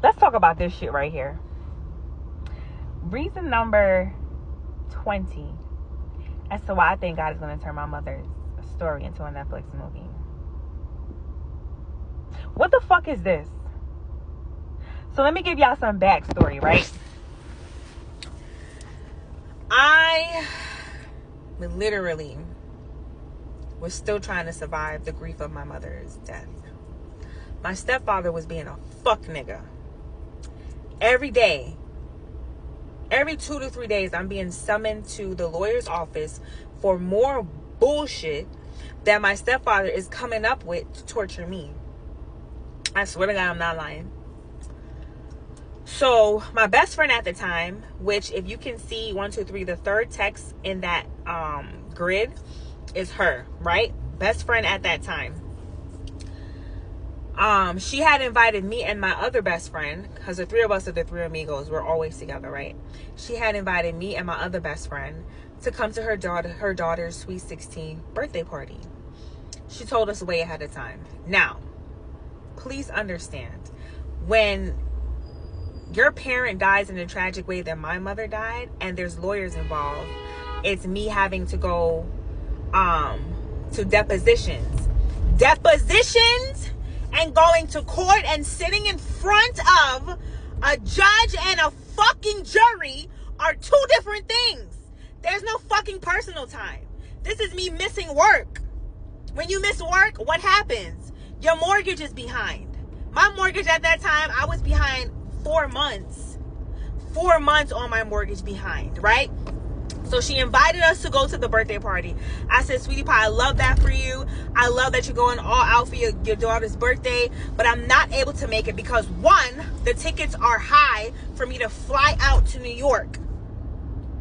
let's talk about this shit right here. Reason number 20 as to why I think God is going to turn my mother's story into a Netflix movie. What the fuck is this? So let me give y'all some backstory, right? I literally was still trying to survive the grief of my mother's death. My stepfather was being a fuck nigga. Every day, every 2 to 3 days, I'm being summoned to the lawyer's office for more bullshit that my stepfather is coming up with to torture me. I swear to God, I'm not lying. So my best friend at the time, which if you can see 1, 2, 3, the third text in that grid is her, right? Best friend at that time. She had invited me and my other best friend, because the three of us are the three amigos, we're always together, right? She had invited me and my other best friend to come to her daughter's sweet 16 birthday party. She told us way ahead of time. Now, please understand, when your parent dies in a tragic way that my mother died, and there's lawyers involved, it's me having to go to depositions and going to court and sitting in front of a judge and a fucking jury are two different things. There's no fucking personal time. This is me missing work. When you miss work, what happens? Your mortgage is behind. My mortgage at that time, I was behind 4 months. 4 months on my mortgage behind, right? So she invited us to go to the birthday party. I said, sweetie pie, I love that for you. I love that you're going all out for your daughter's birthday. But I'm not able to make it because, one, the tickets are high for me to fly out to New York.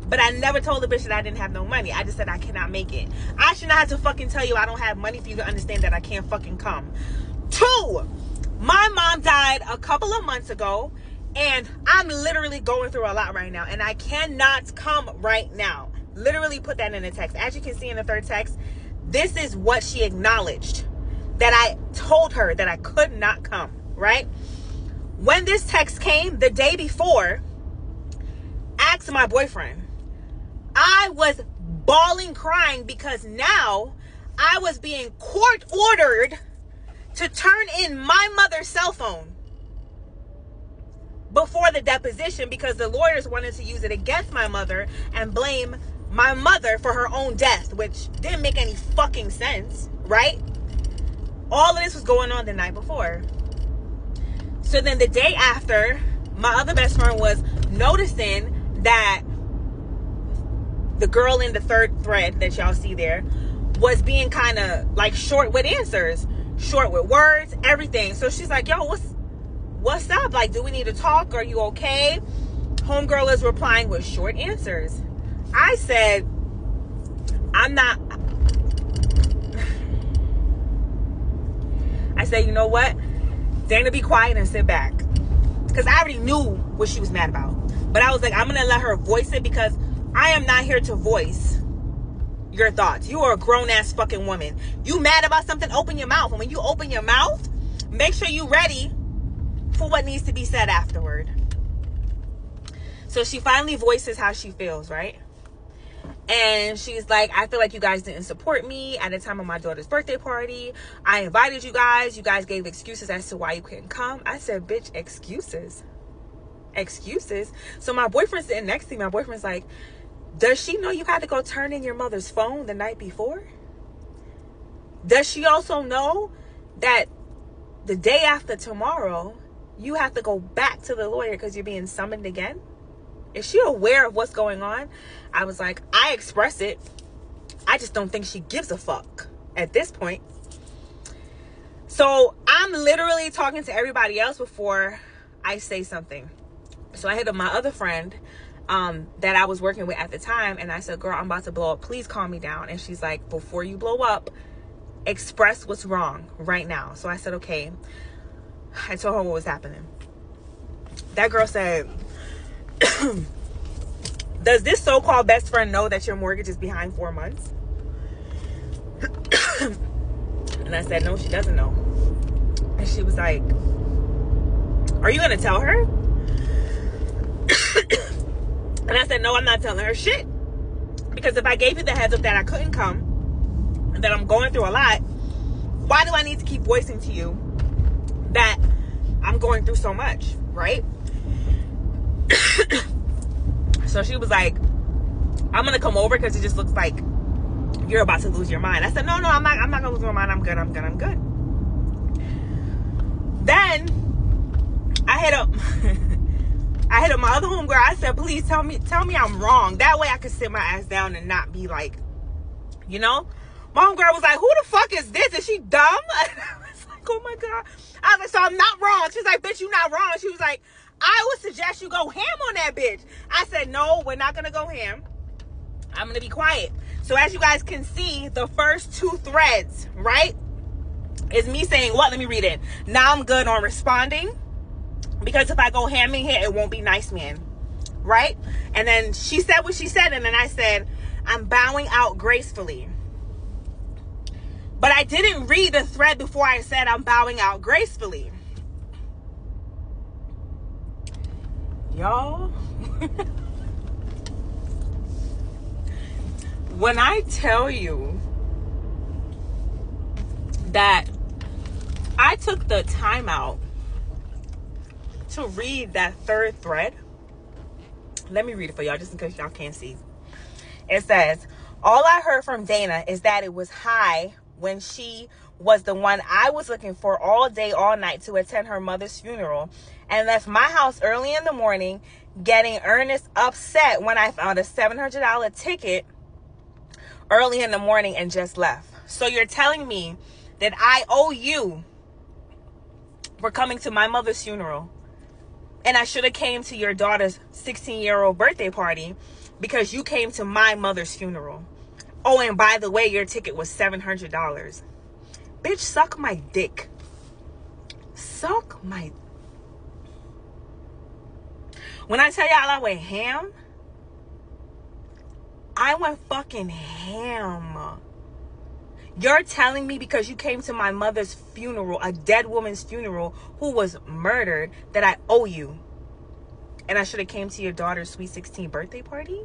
But I never told the bitch that I didn't have no money. I just said I cannot make it. I should not have to fucking tell you I don't have money for you to understand that I can't fucking come. 2, my mom died a couple of months ago. And I'm literally going through a lot right now. And I cannot come right now. Literally put that in the text. As you can see in the third text, this is what she acknowledged. That I told her that I could not come. Right? When this text came the day before, asked my boyfriend. I was bawling, crying because now I was being court ordered to turn in my mother's cell phone before the deposition because the lawyers wanted to use it against my mother and blame my mother for her own death, which didn't make any fucking sense, right? All of this was going on the night before. So then the day after, my other best friend was noticing that the girl in the third thread that y'all see there was being kind of like short with answers, short with words, everything. So she's like, yo, what's up? Like, do we need to talk? Are you okay? Homegirl is replying with short answers. I said, I'm not. I said, you know what? Dana, be quiet and sit back. Because I already knew what she was mad about. But I was like, I'm going to let her voice it because I am not here to voice your thoughts. You are a grown-ass fucking woman. You mad about something, open your mouth. And when you open your mouth, make sure you're ready for what needs to be said afterward. So she finally voices how she feels, right? And she's like, I feel like you guys didn't support me at the time of my daughter's birthday party. I invited you guys. You guys gave excuses as to why you couldn't come. I said, bitch, excuses? So my boyfriend's sitting next to me. My boyfriend's like, does she know you had to go turn in your mother's phone the night before? Does she also know that the day after tomorrow, you have to go back to the lawyer because you're being summoned again? Is she aware of what's going on? I was like, I express it. I just don't think she gives a fuck at this point. So I'm literally talking to everybody else before I say something. So I hit up my other friend that I was working with at the time. And I said, girl, I'm about to blow up. Please calm me down. And she's like, before you blow up, express what's wrong right now. So I said, okay. I told her what was happening. That girl said, does this so-called best friend know that your mortgage is behind 4 months? And I said, no, she doesn't know. And she was like, are you gonna tell her? And I said, no, I'm not telling her shit. Because if I gave you the heads up that I couldn't come, and that I'm going through a lot, why do I need to keep voicing to you that I'm going through so much, right? So she was like, I'm gonna come over because it just looks like you're about to lose your mind. I said, no, I'm not gonna lose my mind. I'm good. Then I hit up my other homegirl. I said, please tell me I'm wrong. That way I could sit my ass down and not be like, you know? My homegirl was like, who the fuck is this? Is she dumb? And I was like, oh my God. I was like, so I'm not wrong. She's like, bitch, you not wrong. She was like, I would suggest you go ham on that bitch. I said, no, we're not gonna go ham. I'm gonna be quiet. So as you guys can see, the first 2 threads, right, is me saying what? Let me read it. Now I'm good on responding, because if I go ham in here, it won't be nice, man. Right? And then she said what she said, and then I said, I'm bowing out gracefully. But I didn't read the thread before I said I'm bowing out gracefully. Y'all, when I tell you that I took the time out to read that 3rd thread, let me read it for y'all just in case y'all can't see. It says, all I heard from Dana is that it was high when she was the one I was looking for all day, all night to attend her mother's funeral, and left my house early in the morning, getting Ernest upset when I found a $700 ticket early in the morning and just left. So you're telling me that I owe you for coming to my mother's funeral, and I should have came to your daughter's 16-year-old birthday party because you came to my mother's funeral. Oh, and by the way, your ticket was $700. Bitch, suck my dick. Suck my... When I tell y'all I went ham, I went fucking ham. You're telling me because you came to my mother's funeral, a dead woman's funeral who was murdered, that I owe you. And I should have came to your daughter's sweet 16 birthday party?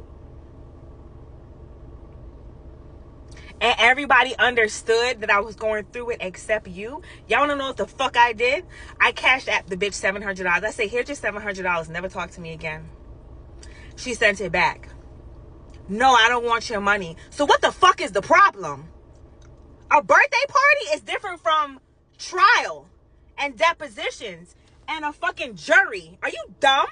And everybody understood that I was going through it except you. Y'all want to know what the fuck I did? I cashed at the bitch $700. I said, here's your $700. Never talk to me again. She sent it back. No, I don't want your money. So what the fuck is the problem? A birthday party is different from trial and depositions and a fucking jury. Are you dumb?